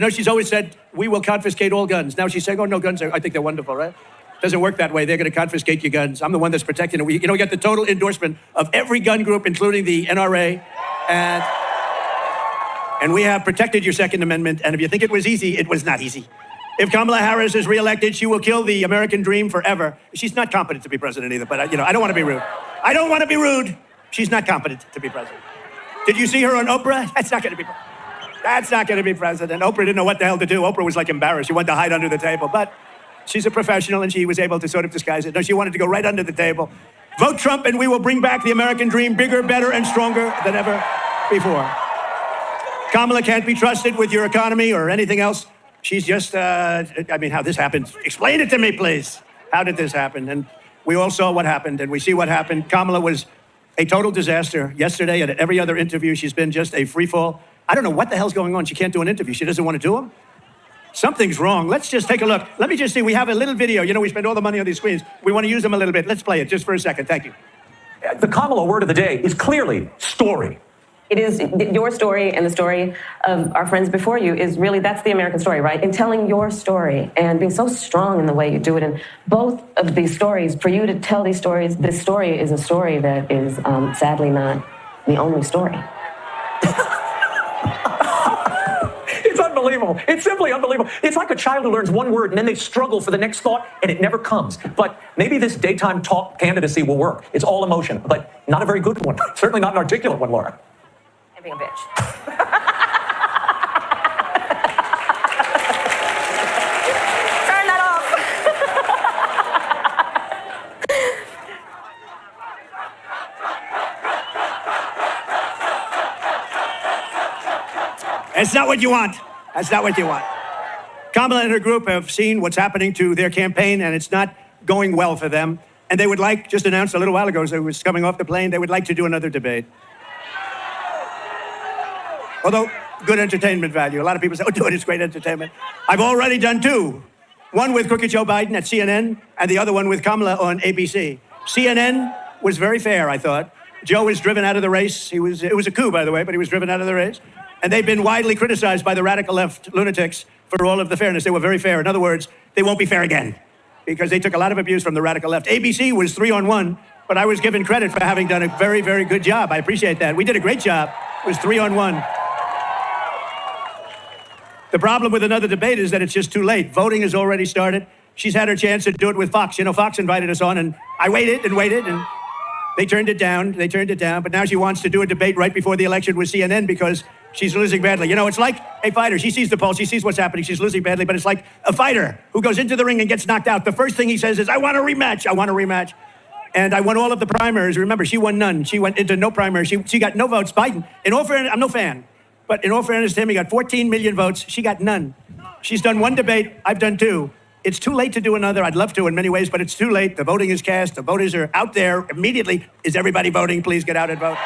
No, she's always said, we will confiscate all guns. Now she's saying, oh, no, guns I think they're wonderful, right? Doesn't work that way. They're going to confiscate your guns. I'm the one that's protecting it. We get the total endorsement of every gun group, including the NRA. And we have protected your Second Amendment. And if you think it was easy, it was not easy. If Kamala Harris is reelected, she will kill the American dream forever. She's not competent to be president either, but I don't want to be rude. I don't want to be rude. She's not competent to be president. Did you see her on Oprah? That's not going to be president. That's not going to be president. Oprah didn't know what the hell to do. Oprah was like embarrassed. She wanted to hide under the table, but she's a professional and she was able to sort of disguise it. No, she wanted to go right under the table. Vote Trump and we will bring back the American dream bigger, better, and stronger than ever before. Kamala can't be trusted with your economy or anything else. She's just, how this happened. Explain it to me, please. How did this happen? And we all saw what happened and we see what happened. Kamala was a total disaster yesterday and at every other interview. She's been just a free fall. I don't know what the hell's going on. She can't do an interview. She doesn't want to do them. Something's wrong. Let's just take a look. Let me just see. We have a little video. We spend all the money on these screens. We want to use them a little bit. Let's play it just for a second. Thank you. The Kamala word of the day is clearly story. It is your story and the story of our friends before you is really, that's the American story, right? In telling your story and being so strong in the way you do it. And both of these stories, for you to tell these stories, this story is a story that is sadly not the only story. It's unbelievable. It's simply unbelievable. It's like a child who learns one word and then they struggle for the next thought and it never comes. But maybe this daytime talk candidacy will work. It's all emotion, but not a very good one. Certainly not an articulate one, Laura. And being a bitch. Turn that off. That's not what you want. That's not what you want. Kamala and her group have seen what's happening to their campaign, and it's not going well for them. And they would like, just announced a little while ago as I was coming off the plane, they would like to do another debate. Although, good entertainment value. A lot of people say, oh, do it, it's great entertainment. I've already done two. One with Crooked Joe Biden at CNN, and the other one with Kamala on ABC. CNN was very fair, I thought. Joe was driven out of the race. It was a coup, by the way, but he was driven out of the race. And they've been widely criticized by the radical left lunatics for all of the fairness. They were very fair. In other words, they won't be fair again because they took a lot of abuse from the radical left. ABC was 3-on-1, but I was given credit for having done a very, very good job. I appreciate that. We did a great job. It was 3-on-1. The problem with another debate is that it's just too late. Voting has already started. She's had her chance to do it with Fox. Fox invited us on, and I waited, and they turned it down. But now she wants to do a debate right before the election with CNN because she's losing badly. It's like a fighter. She sees the pulse. She sees what's happening. She's losing badly, but it's like a fighter who goes into the ring and gets knocked out. The first thing he says is, I want a rematch. I want a rematch. And I won all of the primaries. Remember, she won none. She went into no primaries. She got no votes. Biden, in all fairness, I'm no fan. But in all fairness to him, he got 14 million votes. She got none. She's done one debate. I've done two. It's too late to do another. I'd love to in many ways, but it's too late. The voting is cast. The voters are out there immediately. Is everybody voting? Please get out and vote.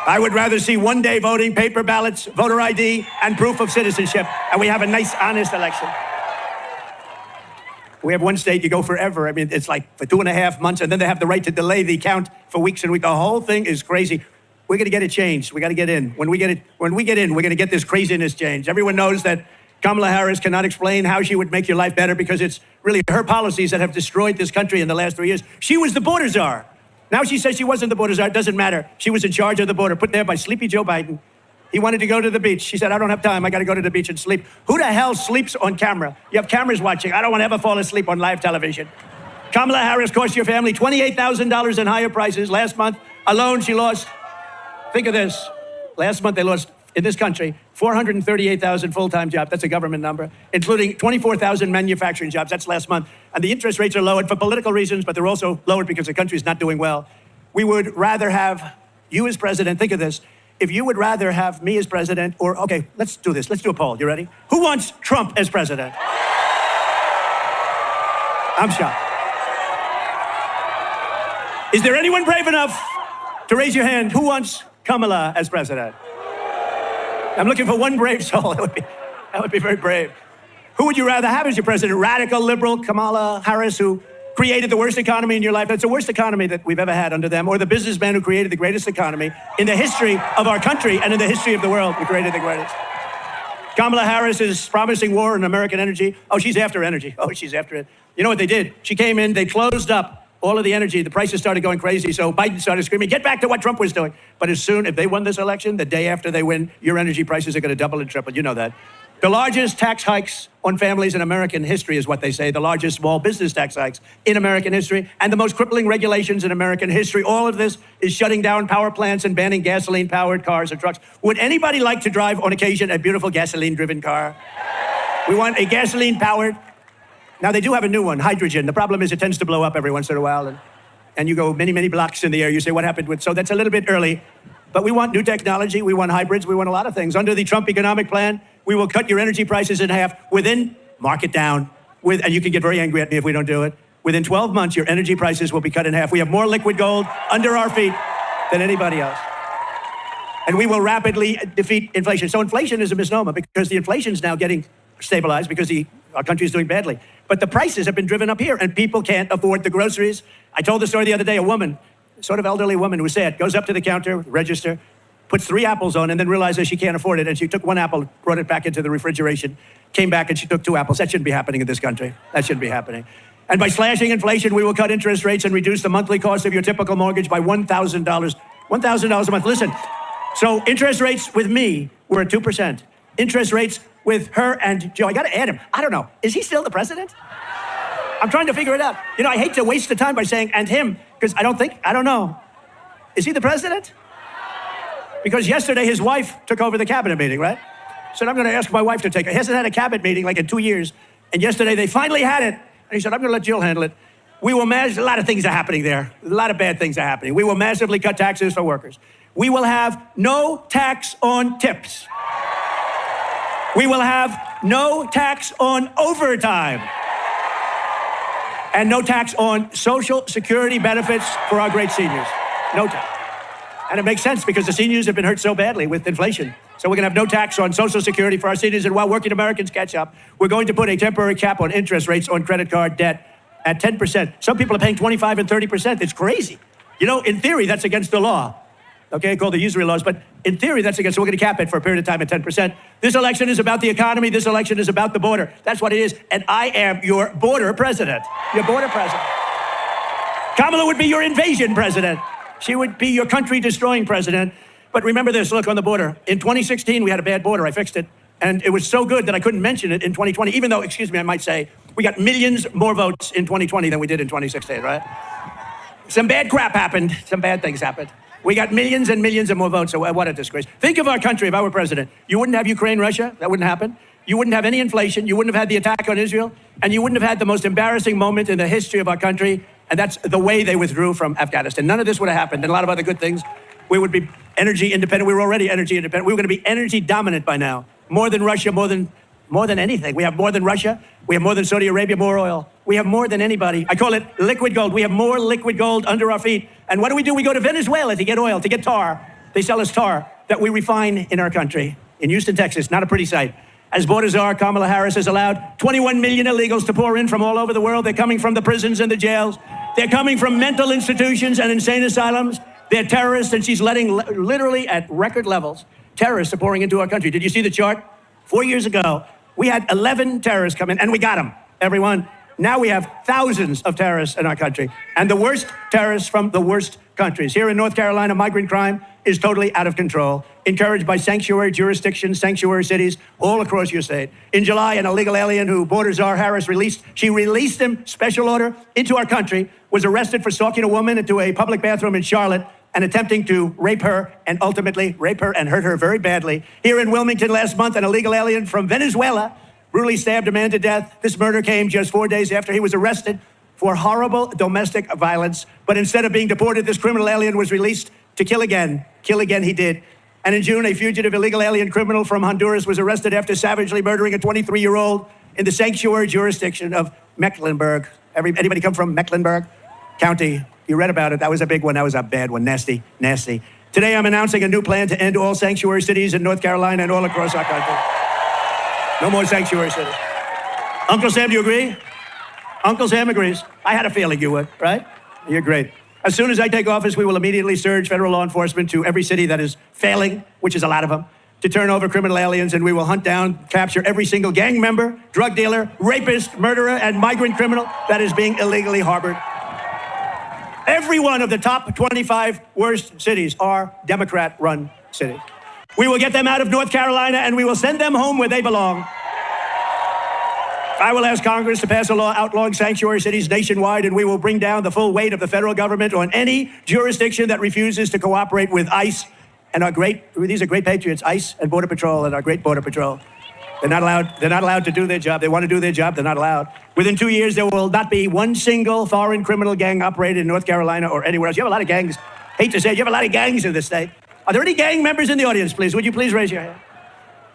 I would rather see one-day voting, paper ballots, voter ID, and proof of citizenship, and we have a nice, honest election. We have one state, you go forever. It's like for 2.5 months, and then they have the right to delay the count for weeks and weeks. The whole thing is crazy. We're going to get it changed. We got to get in. When we get in, we're going to get this craziness changed. Everyone knows that Kamala Harris cannot explain how she would make your life better because it's really her policies that have destroyed this country in the last 3 years. She was the border czar. Now she says she wasn't the border czar. It doesn't matter. She was in charge of the border, put there by sleepy Joe Biden. He wanted to go to the beach. She said, I don't have time. I got to go to the beach and sleep. Who the hell sleeps on camera? You have cameras watching. I don't want to ever fall asleep on live television. Kamala Harris cost your family $28,000 in higher prices. Last month alone, she lost, think of this. Last month, they lost, in this country, 438,000 full-time jobs. That's a government number, including 24,000 manufacturing jobs. That's last month. And the interest rates are lowered for political reasons, but they're also lowered because the country is not doing well. We would rather have you as president. Think of this. If you would rather have me as president, or, okay, let's do this. Let's do a poll. You ready? Who wants Trump as president? I'm shocked. Is there anyone brave enough to raise your hand? Who wants Kamala as president? I'm looking for one brave soul. That would be very brave. Who would you rather have as your president? Radical liberal Kamala Harris, who created the worst economy in your life. That's the worst economy that we've ever had under them. Or the businessman who created the greatest economy in the history of our country and in the history of the world. Who created the greatest. Kamala Harris is promising war on American energy. Oh, she's after energy. Oh, she's after it. You know what they did? She came in, they closed up all of the energy. The prices started going crazy, so Biden started screaming, get back to what Trump was doing. But as soon, if they won this election, the day after they win, your energy prices are going to double and triple. You know that. The largest tax hikes on families in American history is what they say, the largest small business tax hikes in American history, and the most crippling regulations in American history. All of this is shutting down power plants and banning gasoline-powered cars and trucks. Would anybody like to drive, on occasion, a beautiful gasoline-driven car? We want a gasoline-powered. Now, they do have a new one, hydrogen. The problem is it tends to blow up every once in a while, and you go many, many blocks in the air. You say, what happened with... So that's a little bit early. But we want new technology, we want hybrids, we want a lot of things. Under the Trump economic plan, we will cut your energy prices in half within, mark it down, and you can get very angry at me if we don't do it. Within 12 months, your energy prices will be cut in half. We have more liquid gold under our feet than anybody else. And we will rapidly defeat inflation. So inflation is a misnomer because the inflation is now getting stabilized because our country is doing badly. But the prices have been driven up here and people can't afford the groceries. I told the story the other day, a woman, sort of elderly woman who was sad, goes up to the counter, register, puts 3 apples on, and then realizes she can't afford it. And she took 1 apple, brought it back into the refrigeration, came back, and she took 2 apples. That shouldn't be happening in this country. That shouldn't be happening. And by slashing inflation, we will cut interest rates and reduce the monthly cost of your typical mortgage by $1,000. $1,000 a month. Listen, so interest rates with me were at 2%. Interest rates with her and Joe, I got to add him. I don't know. Is he still the president? I'm trying to figure it out. You know, I hate to waste the time by saying, and him, because I don't know. Is he the president? Because yesterday his wife took over the cabinet meeting, right? Said, I'm going to ask my wife to take it. He hasn't had a cabinet meeting like in 2 years. And yesterday they finally had it. And he said, I'm going to let Jill handle it. We will manage, a lot of things are happening there. A lot of bad things are happening. We will massively cut taxes for workers. We will have no tax on tips. We will have no tax on overtime. And no tax on Social Security benefits for our great seniors. No tax. And it makes sense because the seniors have been hurt so badly with inflation. So we're going to have no tax on Social Security for our seniors. And while working Americans catch up, we're going to put a temporary cap on interest rates on credit card debt at 10%. Some people are paying 25 and 30%. It's crazy. You know, in theory, that's against the law. Okay, called the usury laws. But in theory, that's against, so we're going to cap it for a period of time at 10%. This election is about the economy. This election is about the border. That's what it is. And I am your border president. Your border president. Kamala would be your invasion president. She would be your country-destroying president. But remember this, look, on the border. In 2016, we had a bad border. I fixed it. And it was so good that I couldn't mention it in 2020, even though, excuse me, I might say, we got millions more votes in 2020 than we did in 2016, right? Some bad crap happened. Some bad things happened. We got millions and millions of more votes, so what a disgrace. Think of our country if I were president. You wouldn't have Ukraine, Russia. That wouldn't happen. You wouldn't have any inflation. You wouldn't have had the attack on Israel. And you wouldn't have had the most embarrassing moment in the history of our country. And that's the way they withdrew from Afghanistan. None of this would have happened. And a lot of other good things. We would be energy independent. We were already energy independent. We were going to be energy dominant by now. More than Russia, more than anything. We have more than Russia. We have more than Saudi Arabia, more oil. We have more than anybody. I call it liquid gold. We have more liquid gold under our feet. And what do? We go to Venezuela to get oil, to get tar. They sell us tar that we refine in our country. In Houston, Texas, not a pretty sight. As borders are, Kamala Harris has allowed 21 million illegals to pour in from all over the world. They're coming from the prisons and the jails. They're coming from mental institutions and insane asylums. They're terrorists, and she's letting, literally at record levels, terrorists are pouring into our country. Did you see the chart? 4 years ago, we had 11 terrorists come in, and we got them, everyone. Now we have thousands of terrorists in our country, and the worst terrorists from the worst countries. Here in North Carolina, migrant crime is totally out of control, encouraged by sanctuary jurisdictions, sanctuary cities all across your state. In July, an illegal alien who Border Czar Harris released him, special order, into our country, was arrested for stalking a woman into a public bathroom in Charlotte and attempting to rape her and ultimately rape her and hurt her very badly. Here in Wilmington last month, an illegal alien from Venezuela brutally stabbed a man to death. This murder came just 4 days after he was arrested for horrible domestic violence. But instead of being deported, this criminal alien was released to kill again. Kill again he did. And in June, a fugitive illegal alien criminal from Honduras was arrested after savagely murdering a 23-year-old in the sanctuary jurisdiction of Mecklenburg. Anybody come from Mecklenburg County? You read about it. That was a big one. That was a bad one. Nasty, nasty. Today, I'm announcing a new plan to end all sanctuary cities in North Carolina and all across our country. No more sanctuary cities. Uncle Sam, do you agree? Uncle Sam agrees. I had a feeling you would, right? You're great. As soon as I take office, we will immediately surge federal law enforcement to every city that is failing, which is a lot of them, to turn over criminal aliens, and we will hunt down, capture every single gang member, drug dealer, rapist, murderer, and migrant criminal that is being illegally harbored. Every one of the top 25 worst cities are Democrat-run cities. We will get them out of North Carolina, and we will send them home where they belong. I will ask Congress to pass a law outlawing sanctuary cities nationwide, and we will bring down the full weight of the federal government on any jurisdiction that refuses to cooperate with ICE and these are great patriots, ICE and Border Patrol and our great Border Patrol. They're not allowed to do their job. They want to do their job, they're not allowed. Within 2 years, there will not be one single foreign criminal gang operated in North Carolina or anywhere else. You have a lot of gangs. Hate to say it, you have a lot of gangs in this state. Are there any gang members in the audience, please? Would you please raise your hand?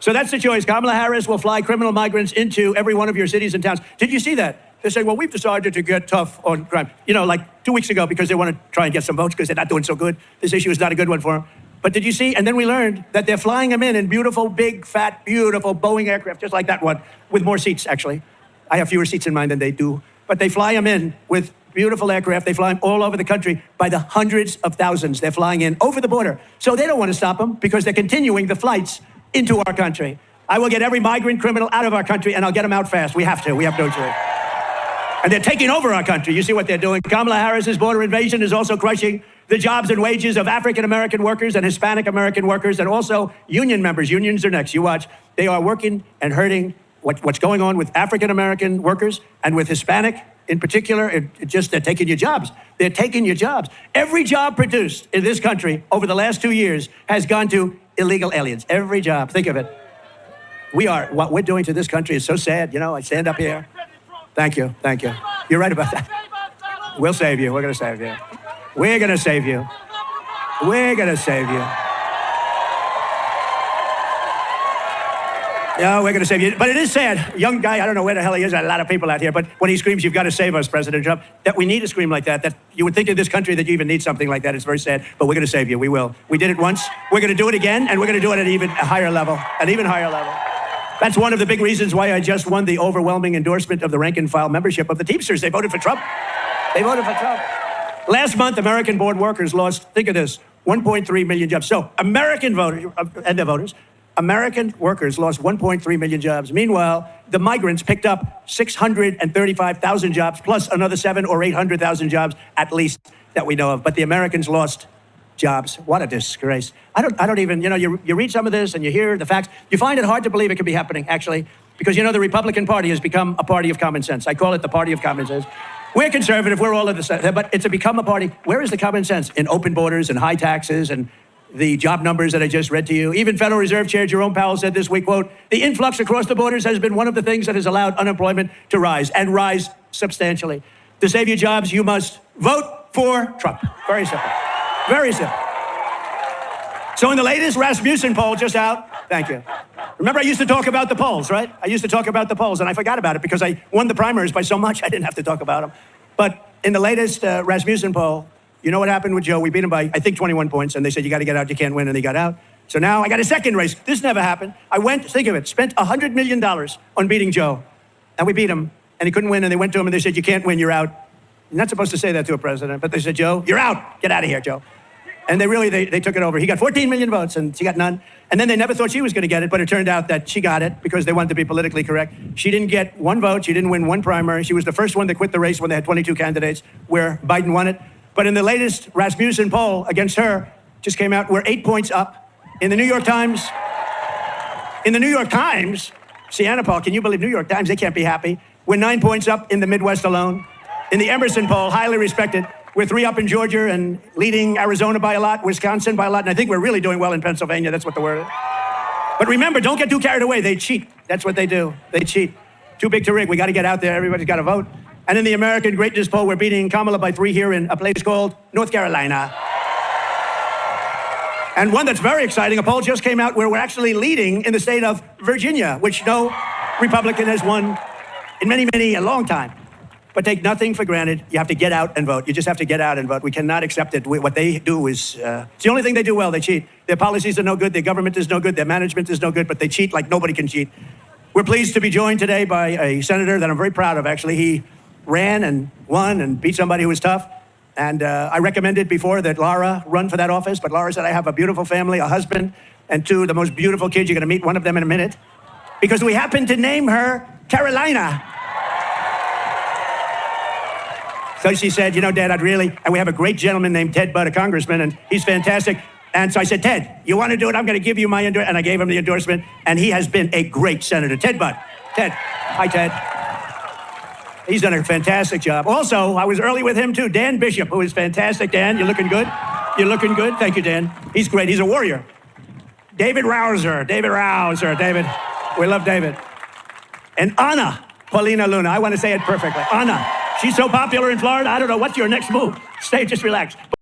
So that's the choice. Kamala Harris will fly criminal migrants into every one of your cities and towns. Did you see that? They say, well, we've decided to get tough on crime. You know, like 2 weeks ago, because they want to try and get some votes because they're not doing so good. This issue is not a good one for them. But did you see? And then we learned that they're flying them in beautiful, big, fat, beautiful Boeing aircraft, just like that one, with more seats, actually. I have fewer seats in mine than they do. But they fly them in with beautiful aircraft. They fly them all over the country by the hundreds of thousands. They're flying in over the border. So they don't want to stop them because they're continuing the flights into our country. I will get every migrant criminal out of our country, and I'll get them out fast. We have to. We have no choice. And they're taking over our country. You see what they're doing. Kamala Harris's border invasion is also crushing the jobs and wages of African-American workers and Hispanic-American workers, and also union members. Unions are next. You watch. They are working and hurting. What's going on with African-American workers and with Hispanic in particular, they're taking your jobs. They're taking your jobs. Every job produced in this country over the last 2 years has gone to illegal aliens. Every job. Think of it. What we're doing to this country is so sad. You know, I stand up here. Thank you. Thank you. You're right about that. We'll save you. We're going to save you. We're going to save you. We're going to save you. Yeah, we're going to save you. But it is sad. Young guy, I don't know where the hell he is. There are a lot of people out here. But when he screams, you've got to save us, President Trump, that we need to scream like that. That you would think in this country that you even need something like that. It's very sad. But we're going to save you. We will. We did it once. We're going to do it again. And we're going to do it at even higher level. An even higher level. That's one of the big reasons why I just won the overwhelming endorsement of the rank and file membership of the Teamsters. They voted for Trump. They voted for Trump. Last month, American-born workers lost, think of this, 1.3 million jobs. So American voters, and their voters, American workers lost 1.3 million jobs. Meanwhile, the migrants picked up 635,000 jobs, plus another 700,000 or 800,000 jobs, at least, that we know of. But the Americans lost jobs. What a disgrace. I don't even, you know, you read some of this and you hear the facts. You find it hard to believe it could be happening, actually, because, you know, the Republican Party has become a party of common sense. I call it the party of common sense. We're conservative, we're all of the same, but it's become a party. Where is the common sense? In open borders and high taxes and the job numbers that I just read to you. Even Federal Reserve Chair Jerome Powell said this week, quote, the influx across the borders has been one of the things that has allowed unemployment to rise, and rise substantially. To save your jobs, you must vote for Trump. Very simple. Very simple. So in the latest Rasmussen poll just out, thank you. Remember I used to talk about the polls, right? I used to talk about the polls, and I forgot about it because I won the primaries by so much I didn't have to talk about them. But in the latest Rasmussen poll, you know what happened with Joe? We beat him by, I think, 21 points, and they said, you got to get out, you can't win, and he got out. So now I got a second race. This never happened. I went, think of it, spent $100 million on beating Joe, and we beat him, and he couldn't win, and they went to him, and they said, you can't win, you're out. You're not supposed to say that to a president, but they said, Joe, you're out. Get out of here, Joe. And they took it over. He got 14 million votes, and she got none. And then they never thought she was going to get it, but it turned out that she got it because they wanted to be politically correct. She didn't get one vote. She didn't win one primary. She was the first one to quit the race when they had 22 candidates, where Biden won it. But in the latest Rasmussen poll against her, just came out, we're 8 points up. In the New York Times, Sienna Paul, can you believe New York Times? They can't be happy. We're 9 points up in the Midwest alone. In the Emerson poll, highly respected, we're 3 up in Georgia and leading Arizona by a lot, Wisconsin by a lot, and I think we're really doing well in Pennsylvania. That's what the word is. But remember, don't get too carried away. They cheat. That's what they do. They cheat. Too big to rig. We got to get out there. Everybody's got to vote. And in the American Greatness poll, we're beating Kamala by 3 here in a place called North Carolina. And one that's very exciting, a poll just came out where we're actually leading in the state of Virginia, which no Republican has won in a long time. But take nothing for granted. You have to get out and vote. You just have to get out and vote. We cannot accept it. What they do is, it's the only thing they do well. They cheat. Their policies are no good. Their government is no good. Their management is no good, but they cheat like nobody can cheat. We're pleased to be joined today by a senator that I'm very proud of, actually. He ran and won and beat somebody who was tough. And I recommended before that Laura run for that office, but Laura said, I have a beautiful family, a husband, and two, the most beautiful kids. You're going to meet one of them in a minute. Because we happened to name her Carolina. So she said, you know, Dad, and we have a great gentleman named Ted Budd, a congressman, and he's fantastic. And so I said, Ted, you want to do it? I'm going to give you my endorsement. And I gave him the endorsement, and he has been a great senator. Ted Budd. Ted. Hi, Ted. He's done a fantastic job. Also, I was early with him, too. Dan Bishop, who is fantastic. Dan, you're looking good. You're looking good. Thank you, Dan. He's great. He's a warrior. David Rouser. David. We love David. And Ana Paulina Luna. I want to say it perfectly. Ana. She's so popular in Florida. I don't know. What's your next move? Stay, just relax.